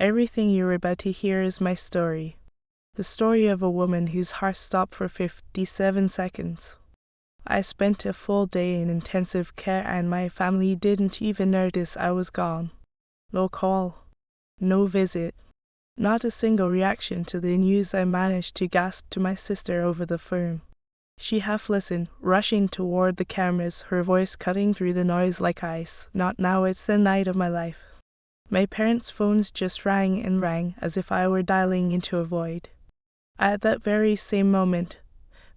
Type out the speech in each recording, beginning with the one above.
Everything you're about to hear is my story. The story of a woman whose heart stopped for 57 seconds. I spent a full day in intensive care and my family didn't even notice I was gone. No call. No visit. Not a single reaction to the news. I managed to gasp to my sister over the phone. She half listened, rushing toward the cameras, her voice cutting through the noise like ice. Not now, it's the night of my life. My parents' phones just rang and rang as if I were dialing into a void. At that very same moment,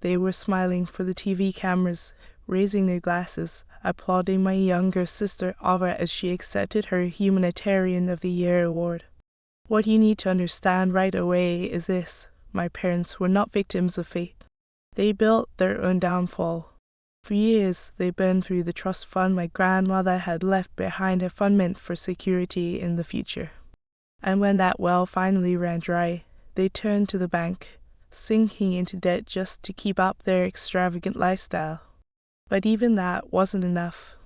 they were smiling for the TV cameras, raising their glasses, applauding my younger sister Ava as she accepted her Humanitarian of the Year award. What you need to understand right away is this: my parents were not victims of fate. They built their own downfall. For years, they burned through the trust fund my grandmother had left behind, a fund meant for security in the future. And when that well finally ran dry, they turned to the bank, sinking into debt just to keep up their extravagant lifestyle. But even that wasn't enough.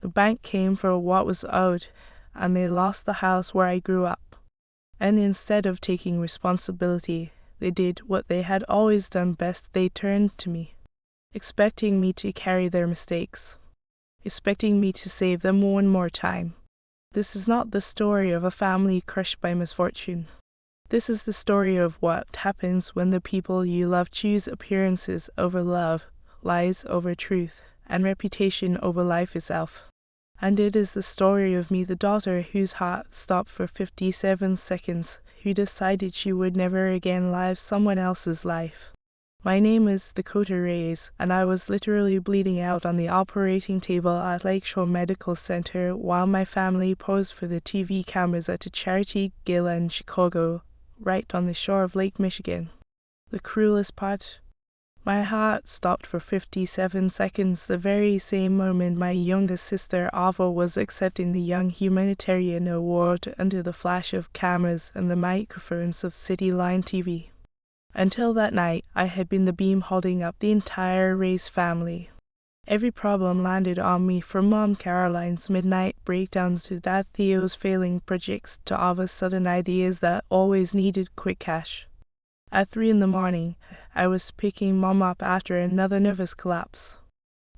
The bank came for what was owed, and they lost the house where I grew up. And instead of taking responsibility, they did what they had always done best. They turned to me, expecting me to carry their mistakes, expecting me to save them one more time. This is not the story of a family crushed by misfortune. This is the story of what happens when the people you love choose appearances over love, lies over truth, and reputation over life itself. And it is the story of me, the daughter whose heart stopped for 57 seconds, who decided she would never again live someone else's life. My name is Dakota Reyes, and I was literally bleeding out on the operating table at Lakeshore Medical Center while my family posed for the TV cameras at a charity gala in Chicago, right on the shore of Lake Michigan. The cruelest part? My heart stopped for 57 seconds, the very same moment my youngest sister Ava was accepting the Young Humanitarian Award under the flash of cameras and the microphones of City Line TV. Until that night, I had been the beam holding up the entire Reyes family. Every problem landed on me, from Mom Caroline's midnight breakdowns to Dad Theo's failing projects to Ava's sudden ideas that always needed quick cash. At 3 a.m, I was picking Mom up after another nervous collapse.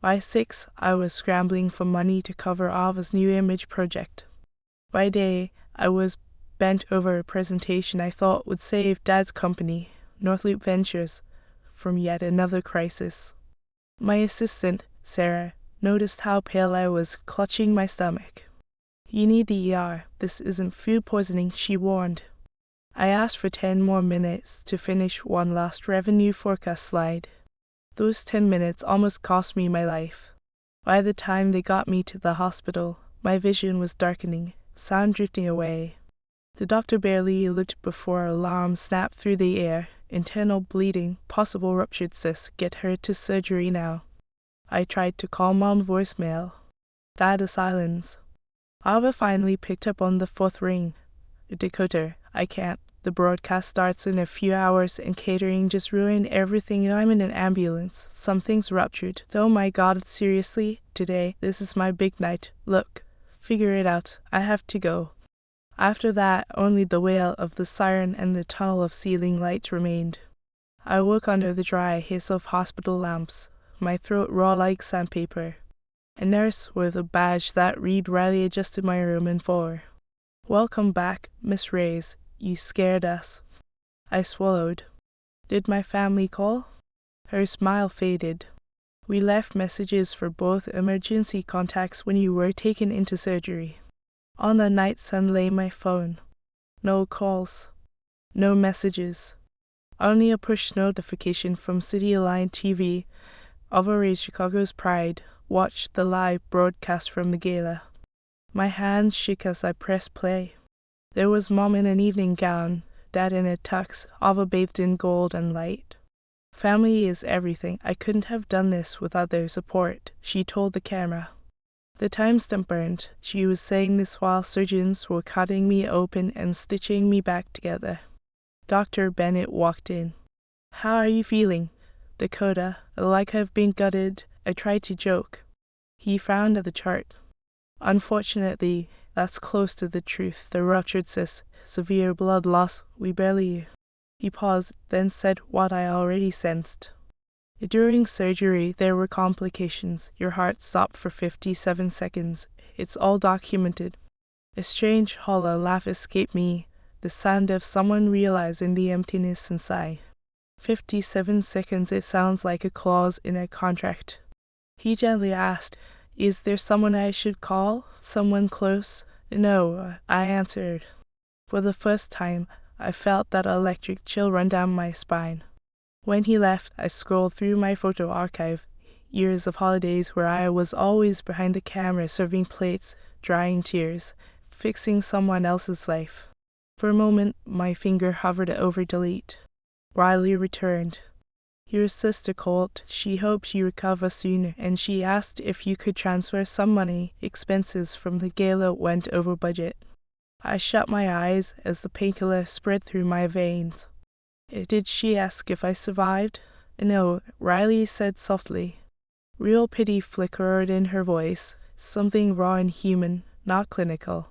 By 6, I was scrambling for money to cover Ava's new image project. By day, I was bent over a presentation I thought would save Dad's company, Northloop Ventures, from yet another crisis. My assistant, Sarah, noticed how pale I was, clutching my stomach. "You need the ER. This isn't food poisoning," she warned. I asked for 10 more minutes to finish one last revenue forecast slide. Those 10 minutes almost cost me my life. By the time they got me to the hospital, my vision was darkening, sound drifting away. The doctor barely looked before alarm snapped through the air. Internal bleeding, possible ruptured cyst, get her to surgery now. I tried to call Mom's voicemail. That a silence. Ava finally picked up on the 4th ring. "Dakota, I can't. The broadcast starts in a few hours and catering just ruined everything. I'm in an ambulance. Something's ruptured." "Oh my God, seriously? Today, this is my big night. Look, figure it out. I have to go." After that, only the wail of the siren and the tunnel of ceiling lights remained. I woke under the dry hiss of hospital lamps, my throat raw like sandpaper. A nurse with a badge that read Riley adjusted my room in 4. "Welcome back, Miss Reyes. You scared us." I swallowed. "Did my family call?" Her smile faded. "We left messages for both emergency contacts when you were taken into surgery." On the nightstand lay my phone. No calls. No messages. Only a push notification from City Line TV. Ava Reyes, Chicago's pride, watched the live broadcast from the gala. My hands shook as I pressed play. There was Mom in an evening gown, Dad in a tux, Ava bathed in gold and light. "Family is everything. I couldn't have done this without their support," she told the camera. The timestamp burned. She was saying this while surgeons were cutting me open and stitching me back together. Dr. Bennett walked in. "How are you feeling, Dakota?" "Like I've been gutted," I tried to joke. He frowned at the chart. "Unfortunately, That's close to the truth, the ruptured cyst, severe blood loss, we barely. He paused, then said what I already sensed. During surgery, there were complications. Your heart stopped for 57 seconds. It's all documented. A strange, hollow laugh escaped me, the sound of someone realizing the emptiness inside. 57 seconds, it sounds like a clause in a contract. He gently asked, "Is there someone I should call? Someone close?" "No," I answered. For the first time, I felt that electric chill run down my spine. When he left, I scrolled through my photo archive, years of holidays where I was always behind the camera serving plates, drying tears, fixing someone else's life. For a moment, my finger hovered over delete. Riley returned. "Your sister called. She hoped you recover soon, and she asked if you could transfer some money. Expenses from the gala went over budget." I shut my eyes as the painkiller spread through my veins. "Did she ask if I survived?" "No," Riley said softly. Real pity flickered in her voice, something raw and human, not clinical.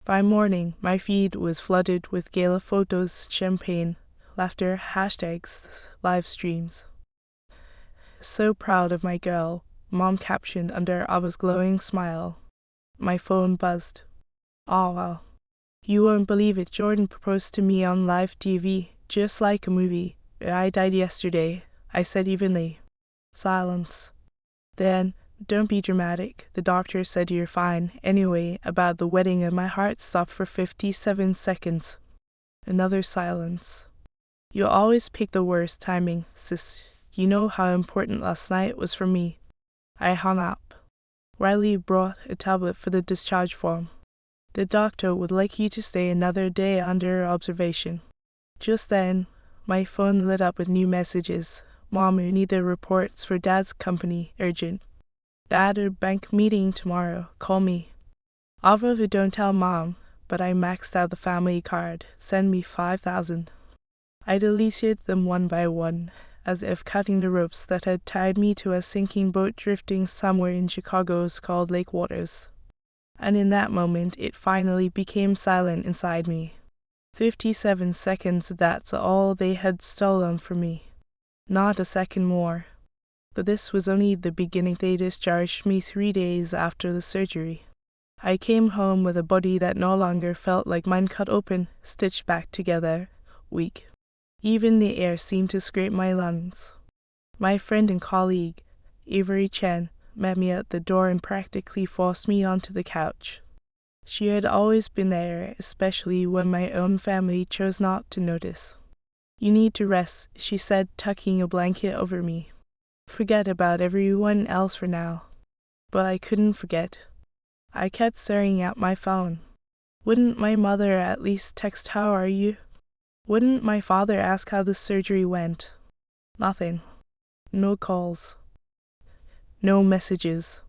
By morning, my feed was flooded with gala photos, champagne, laughter, hashtags, live streams. "So proud of my girl," Mom captioned under Ava's glowing smile. My phone buzzed. "Oh well. You won't believe it, Jordan proposed to me on live TV, just like a movie. I died yesterday," I said evenly. Silence. Then, "Don't be dramatic. The doctor said you're fine. Anyway, about the wedding, and my heart stopped for 57 seconds. Another silence. "You always pick the worst timing, sis. You know how important last night was for me." I hung up. Riley brought a tablet for the discharge form. "The doctor would like you to stay another day under observation." Just then, my phone lit up with new messages. "Mom, we need the reports for Dad's company. Urgent. Dad, a bank meeting tomorrow. Call me." "Ava, don't tell Mom, but I maxed out the family card. Send me 5,000. I deleted them one by one, as if cutting the ropes that had tied me to a sinking boat drifting somewhere in Chicago's cold lake waters. And in that moment, it finally became silent inside me. 57 seconds, that's all they had stolen from me. Not a second more. But this was only the beginning. They discharged me 3 days after the surgery. I came home with a body that no longer felt like mine, cut open, stitched back together, weak. Even the air seemed to scrape my lungs. My friend and colleague, Avery Chen, met me at the door and practically forced me onto the couch. She had always been there, especially when my own family chose not to notice. "You need to rest," she said, tucking a blanket over me. "Forget about everyone else for now." But I couldn't forget. I kept staring at my phone. Wouldn't my mother at least text, "How are you?" Wouldn't my father ask how the surgery went? Nothing. No calls. No messages.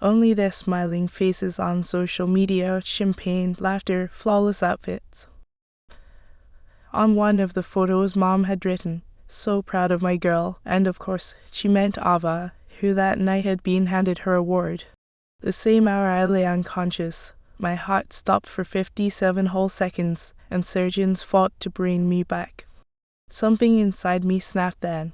Only their smiling faces on social media, champagne, laughter, flawless outfits. On one of the photos, Mom had written, "So proud of my girl," and of course, she meant Ava, who that night had been handed her award. The same hour I lay unconscious. My heart stopped for 57 whole seconds, and surgeons fought to bring me back. Something inside me snapped then.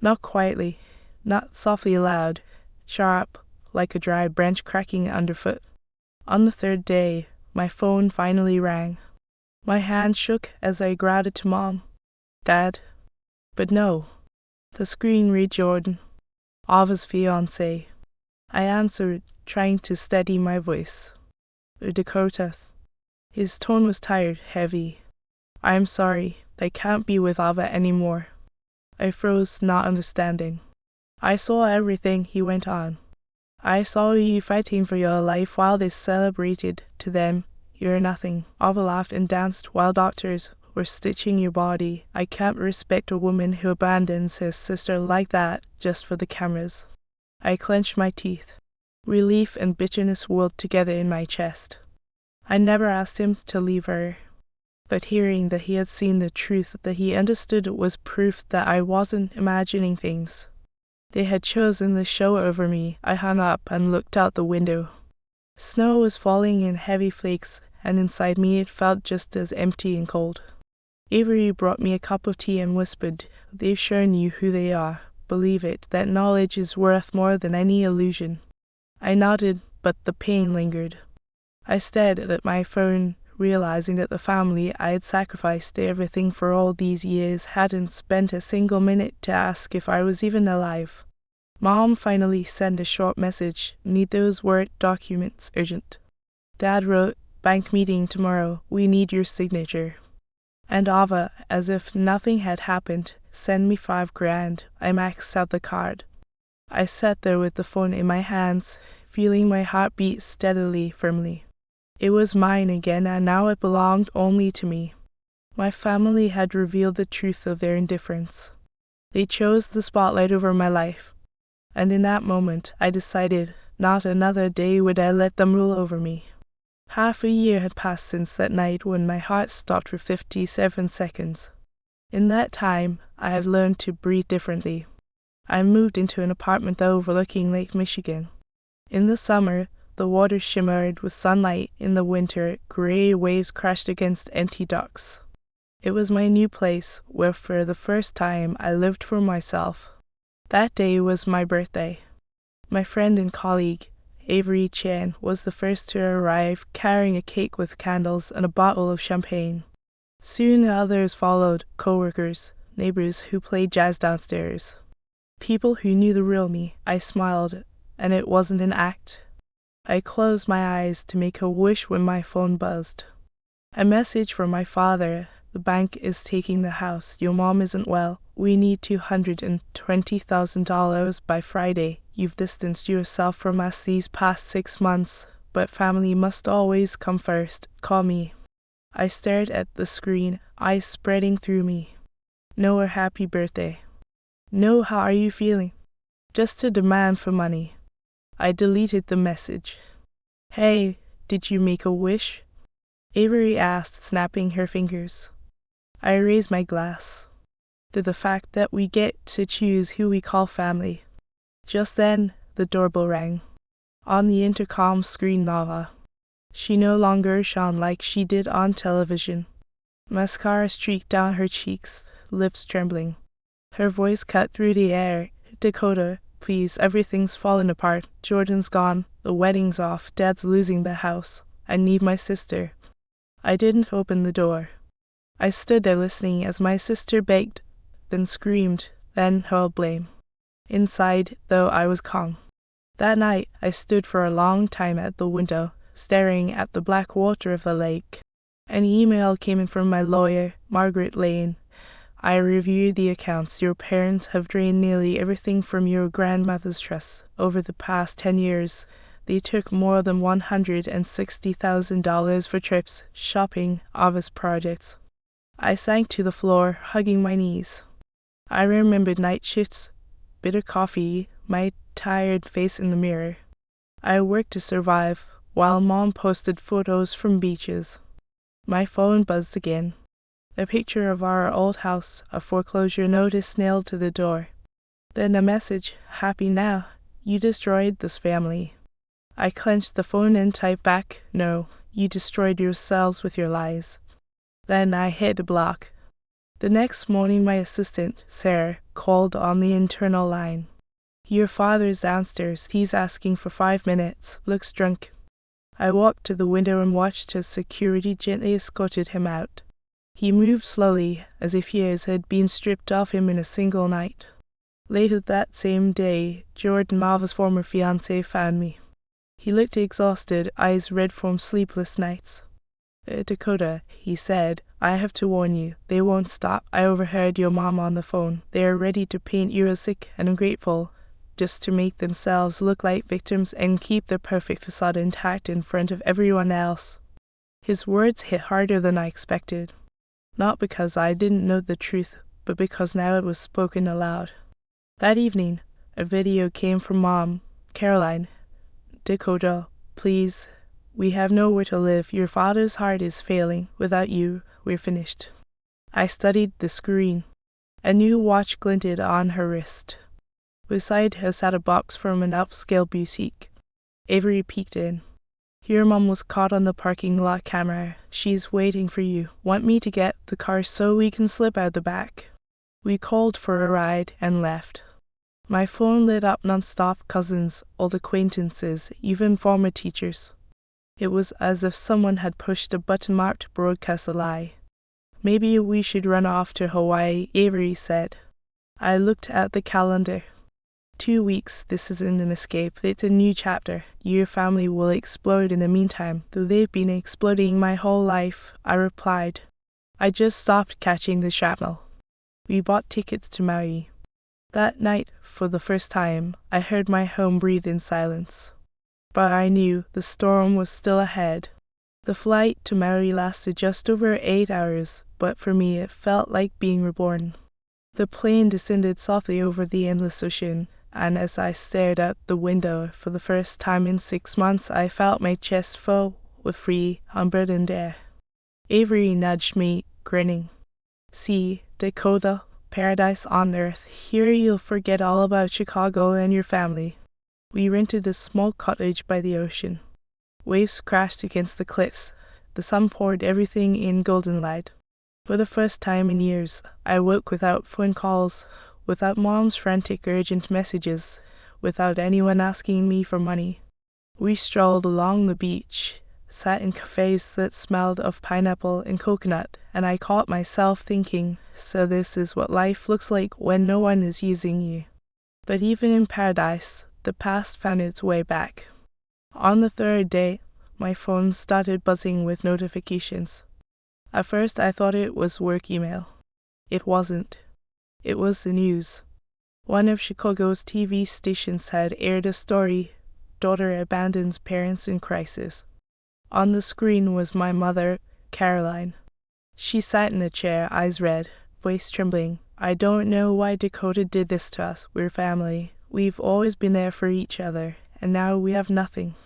Not quietly, not softly loud, sharp, like a dry branch cracking underfoot. On the third day, my phone finally rang. My hand shook as I grabbed it to Mom. "Dad?" But no. The screen read Jordan, Ava's fiancé. I answered, trying to steady my voice. "Dakota." His tone was tired, heavy. "I'm sorry, I can't be with Ava anymore." I froze, not understanding. "I saw everything," he went on. "I saw you fighting for your life while they celebrated. To them, you're nothing." Ava laughed and danced while doctors were stitching your body. "I can't respect a woman who abandons her sister like that just for the cameras." I clenched my teeth. Relief and bitterness whirled together in my chest. I never asked him to leave her. But hearing that he had seen the truth, that he understood, was proof that I wasn't imagining things. They had chosen the show over me. I hung up and looked out the window. Snow was falling in heavy flakes, and inside me it felt just as empty and cold. Avery brought me a cup of tea and whispered, "They've shown you who they are. Believe it, that knowledge is worth more than any illusion." I nodded, but the pain lingered. I stared at my phone, realizing that the family I had sacrificed everything for all these years hadn't spent a single minute to ask if I was even alive. Mom finally sent a short message, "Need those Word documents urgent." Dad wrote, "Bank meeting tomorrow, we need your signature." And Ava, as if nothing had happened, sent me $5,000. I maxed out the card. I sat there with the phone in my hands, feeling my heart beat steadily, firmly. It was mine again, and now it belonged only to me. My family had revealed the truth of their indifference. They chose the spotlight over my life. And in that moment, I decided, not another day would I let them rule over me. Half a year had passed since that night when my heart stopped for 57 seconds. In that time, I had learned to breathe differently. I moved into an apartment overlooking Lake Michigan. In the summer, the water shimmered with sunlight. In the winter, gray waves crashed against empty docks. It was my new place, where for the first time I lived for myself. That day was my birthday. My friend and colleague, Avery Chen, was the first to arrive, carrying a cake with candles and a bottle of champagne. Soon others followed, co-workers, neighbors who played jazz downstairs. People who knew the real me. I smiled, and it wasn't an act. I closed my eyes to make a wish when my phone buzzed. A message from my father. "The bank is taking the house. Your mom isn't well. We need $220,000 by Friday. You've distanced yourself from us these past 6 months, but family must always come first. Call me." I stared at the screen, eyes spreading through me. "No, a happy birthday." "No, how are you feeling?" "Just a demand for money." I deleted the message. "Hey, did you make a wish?" Avery asked, snapping her fingers. I raised my glass to the fact that we get to choose who we call family. Just then, the doorbell rang. On the intercom screen, Nava. She no longer shone like she did on television. Mascara streaked down her cheeks, lips trembling. Her voice cut through the air. "Dakota, please, everything's fallen apart. Jordan's gone, the wedding's off, Dad's losing the house. I need my sister." I didn't open the door. I stood there listening as my sister begged, then screamed, then hurled blame. Inside, though, I was calm. That night, I stood for a long time at the window, staring at the black water of the lake. An email came in from my lawyer, Margaret Lane. "I reviewed the accounts. Your parents have drained nearly everything from your grandmother's trust. Over the past 10 years, they took more than $160,000 for trips, shopping, office projects." I sank to the floor, hugging my knees. I remembered night shifts, bitter coffee, my tired face in the mirror. I worked to survive, while Mom posted photos from beaches. My phone buzzed again. A picture of our old house, a foreclosure notice nailed to the door. Then a message, "Happy now. You destroyed this family." I clenched the phone and typed back, "No, you destroyed yourselves with your lies." Then I hit block. The next morning my assistant, Sarah, called on the internal line. "Your father's downstairs. He's asking for 5 minutes. Looks drunk." I walked to the window and watched as security gently escorted him out. He moved slowly, as if years had been stripped off him in a single night. Later that same day, Jordan, Marva's former fiancé, found me. He looked exhausted, eyes red from sleepless nights. "Dakota," he said, "I have to warn you, they won't stop. I overheard your mom on the phone. They are ready to paint you as sick and ungrateful, just to make themselves look like victims and keep their perfect facade intact in front of everyone else." His words hit harder than I expected. Not because I didn't know the truth, but because now it was spoken aloud. That evening, a video came from Mom, Caroline. "Dakota, please. We have nowhere to live. Your father's heart is failing. Without you, we're finished." I studied the screen. A new watch glinted on her wrist. Beside her sat a box from an upscale boutique. Avery peeked in. Your mom was caught on the parking lot camera. She's waiting for you. Want me to get the car so we can slip out the back? We called for a ride and left. My phone lit up non-stop. Cousins, old acquaintances, even former teachers. It was as if someone had pushed a button marked broadcast a lie. Maybe we should run off to Hawaii, Avery said. I looked at the calendar. 2 weeks, this isn't an escape, it's a new chapter. Your family will explode in the meantime, though they've been exploding my whole life, I replied. I just stopped catching the shrapnel. We bought tickets to Maui. That night, for the first time, I heard my home breathe in silence. But I knew the storm was still ahead. The flight to Maui lasted just over 8 hours, but for me it felt like being reborn. The plane descended softly over the endless ocean, and as I stared out the window for the first time in 6 months, I felt my chest full with free, unburdened air. Avery nudged me, grinning. See, Dakota, paradise on earth. Here you'll forget all about Chicago and your family. We rented a small cottage by the ocean. Waves crashed against the cliffs. The sun poured everything in golden light. For the first time in years, I woke without phone calls, without mom's frantic urgent messages, without anyone asking me for money. We strolled along the beach, sat in cafes that smelled of pineapple and coconut, and I caught myself thinking, so this is what life looks like when no one is using you. But even in paradise, the past found its way back. On the third day, my phone started buzzing with notifications. At first I thought it was work email. It wasn't. It was the news. One of Chicago's TV stations had aired a story, Daughter Abandons Parents in Crisis. On the screen was my mother, Caroline. She sat in a chair, eyes red, voice trembling. I don't know why Dakota did this to us. We're family. We've always been there for each other, and now we have nothing.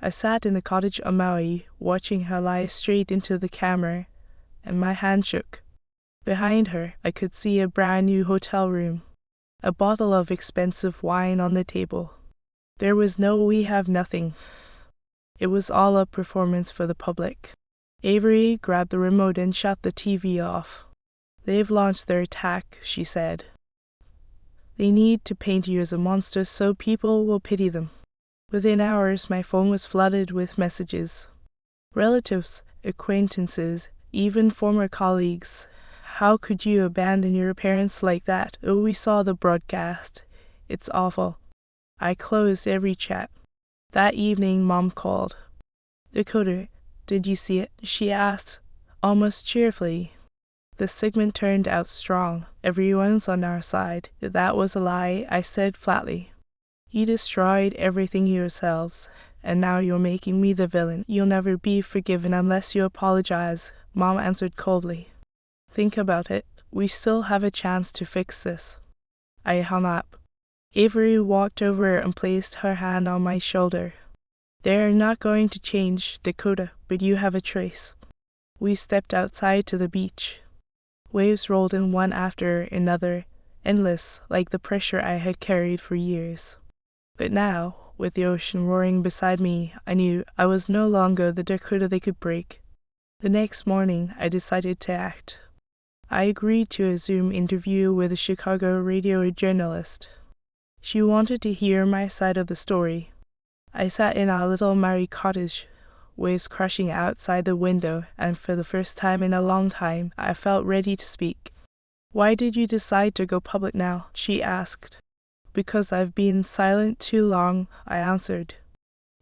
I sat in the cottage on Maui, watching her lie straight into the camera, and my hand shook. Behind her, I could see a brand new hotel room, a bottle of expensive wine on the table. There was no we have nothing. It was all a performance for the public. Avery grabbed the remote and shut the TV off. They've launched their attack, she said. They need to paint you as a monster so people will pity them. Within hours, my phone was flooded with messages. Relatives, acquaintances, even former colleagues. How could you abandon your parents like that? Oh, we saw the broadcast. It's awful. I closed every chat. That evening, Mom called. Dakota, did you see it? She asked, almost cheerfully. The segment turned out strong. Everyone's on our side. That was a lie, I said flatly. You destroyed everything yourselves, and now you're making me the villain. You'll never be forgiven unless you apologize, Mom answered coldly. Think about it. We still have a chance to fix this. I hung up. Avery walked over and placed her hand on my shoulder. They're not going to change, Dakota, but you have a choice. We stepped outside to the beach. Waves rolled in one after another, endless, like the pressure I had carried for years. But now, with the ocean roaring beside me, I knew I was no longer the Dakota they could break. The next morning, I decided to act. I agreed to a Zoom interview with a Chicago radio journalist. She wanted to hear my side of the story. I sat in our little Maui cottage, waves crashing outside the window, and for the first time in a long time, I felt ready to speak. Why did you decide to go public now? She asked. Because I've been silent too long, I answered.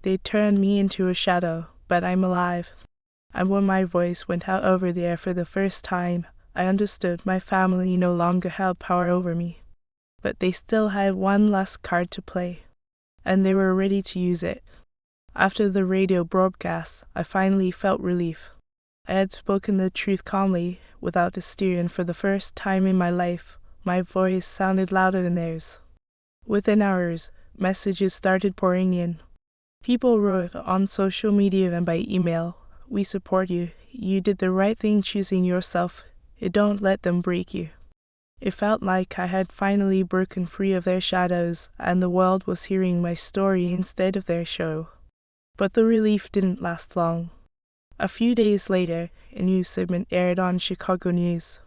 They turned me into a shadow, but I'm alive. And when my voice went out over the air for the first time, I understood my family no longer held power over me. But they still had one last card to play, and they were ready to use it. After the radio broadcast, I finally felt relief. I had spoken the truth calmly, without hysteria, and for the first time in my life, my voice sounded louder than theirs. Within hours, messages started pouring in. People wrote on social media and by email, "We support you. You did the right thing choosing yourself. Don't let them break you." It felt like I had finally broken free of their shadows, and the world was hearing my story instead of their show. But the relief didn't last long. A few days later, a new segment aired on Chicago News.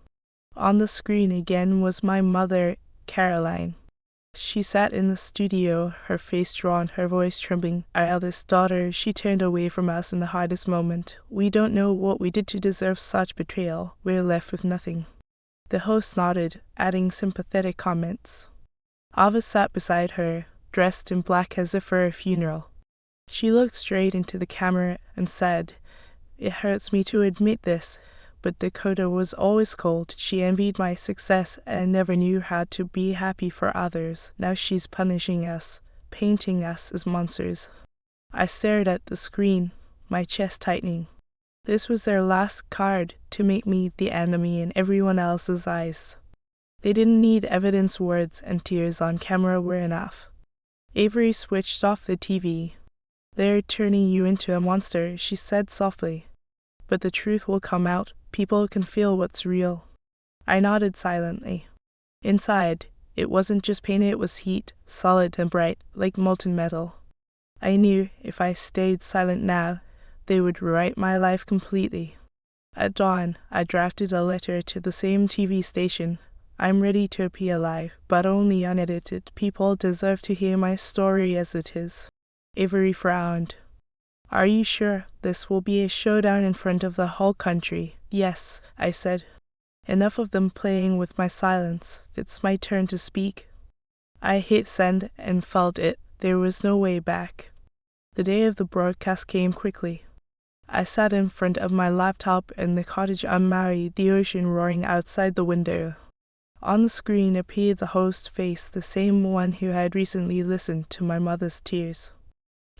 On the screen again was my mother, Caroline. She sat in the studio, her face drawn, her voice trembling. Our eldest daughter, she turned away from us in the hardest moment. We don't know what we did to deserve such betrayal. We're left with nothing. The host nodded, adding sympathetic comments. Ava sat beside her, dressed in black as if for a funeral. She looked straight into the camera and said, "It hurts me to admit this, but Dakota was always cold. She envied my success and never knew how to be happy for others. Now she's punishing us, painting us as monsters." I stared at the screen, my chest tightening. This was their last card to make me the enemy in everyone else's eyes. They didn't need evidence, words and tears on camera were enough. Avery switched off the TV. "They're turning you into a monster," she said softly. "But the truth will come out. People can feel what's real." I nodded silently. Inside, it wasn't just pain, it was heat, solid and bright, like molten metal. I knew if I stayed silent now, they would rewrite my life completely. At dawn, I drafted a letter to the same TV station. "I'm ready to appear live, but only unedited. People deserve to hear my story as it is." Avery frowned. "Are you sure this will be a showdown in front of the whole country?" "Yes," I said. "Enough of them playing with my silence. It's my turn to speak." I hit send and felt it. There was no way back. The day of the broadcast came quickly. I sat in front of my laptop in the cottage unmarried, the ocean roaring outside the window. On the screen appeared the host's face, the same one who had recently listened to my mother's tears.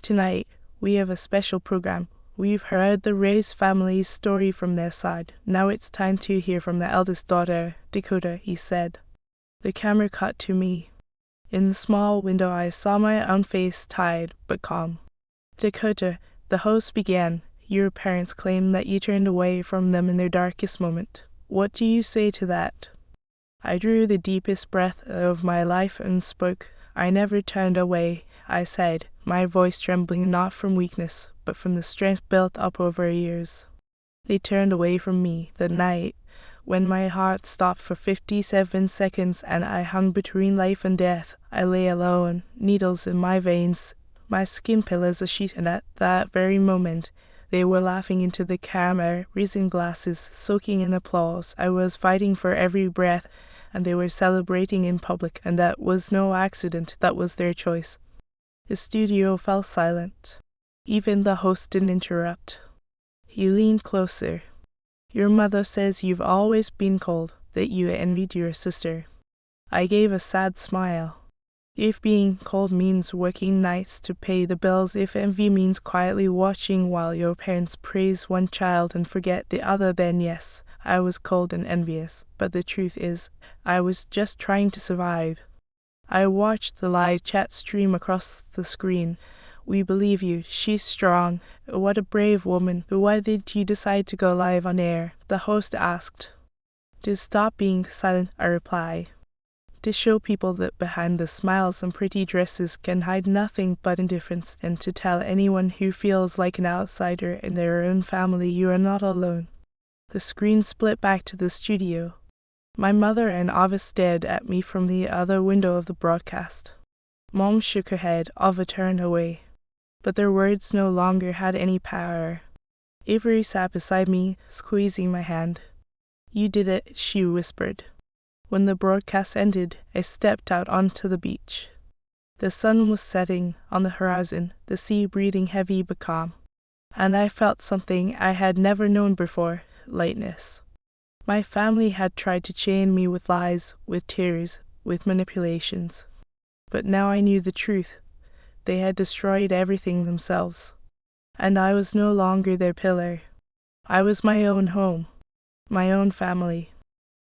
"Tonight, we have a special program. We've heard the Reyes family's story from their side. Now it's time to hear from the eldest daughter, Dakota," he said. The camera cut to me. In the small window I saw my own face, tired but calm. "Dakota," the host began, "your parents claim that you turned away from them in their darkest moment. What do you say to that?" I drew the deepest breath of my life and spoke. "I never turned away," I said, my voice trembling not from weakness, but from the strength built up over years. "They turned away from me the night when my heart stopped for 57 seconds and I hung between life and death. I lay alone, needles in my veins, my skin pale as a sheet, and at that very moment, they were laughing into the camera, raising glasses, soaking in applause. I was fighting for every breath, and they were celebrating in public, and that was no accident, that was their choice." The studio fell silent. Even the host didn't interrupt. He leaned closer. "Your mother says you've always been cold, that you envied your sister." I gave a sad smile. If being cold means working nights to pay the bills, if envy means quietly watching while your parents praise one child and forget the other, then yes, I was cold and envious. But the truth is, I was just trying to survive. I watched the live chat stream across the screen. "We believe you. She's strong. What a brave woman. But why did you decide to go live on air?" the host asked. "To stop being silent," I replied. "To show people that behind the smiles and pretty dresses can hide nothing but indifference, and to tell anyone who feels like an outsider in their own family you are not alone." The screen split back to the studio. My mother and Ava stared at me from the other window of the broadcast. Mom shook her head. Ava turned away. But their words no longer had any power. Avery sat beside me, squeezing my hand. "You did it," she whispered. When the broadcast ended, I stepped out onto the beach. The sun was setting on the horizon, the sea breathing heavy but calm. And I felt something I had never known before, lightness. My family had tried to chain me with lies, with tears, with manipulations. But now I knew the truth. They had destroyed everything themselves. And I was no longer their pillar. I was my own home, my own family.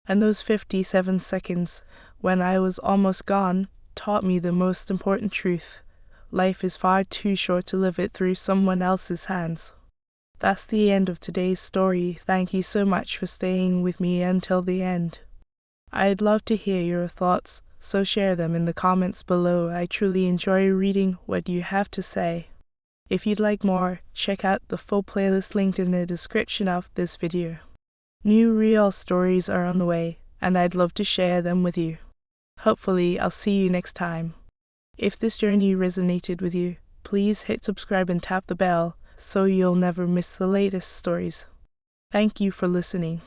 And those 57 seconds, when I was almost gone, taught me the most important truth. Life is far too short to live it through someone else's hands. That's the end of today's story. Thank you so much for staying with me until the end. I'd love to hear your thoughts, so share them in the comments below. I truly enjoy reading what you have to say. If you'd like more, check out the full playlist linked in the description of this video. New real stories are on the way, and I'd love to share them with you. Hopefully, I'll see you next time. If this journey resonated with you, please hit subscribe and tap the bell so you'll never miss the latest stories. Thank you for listening.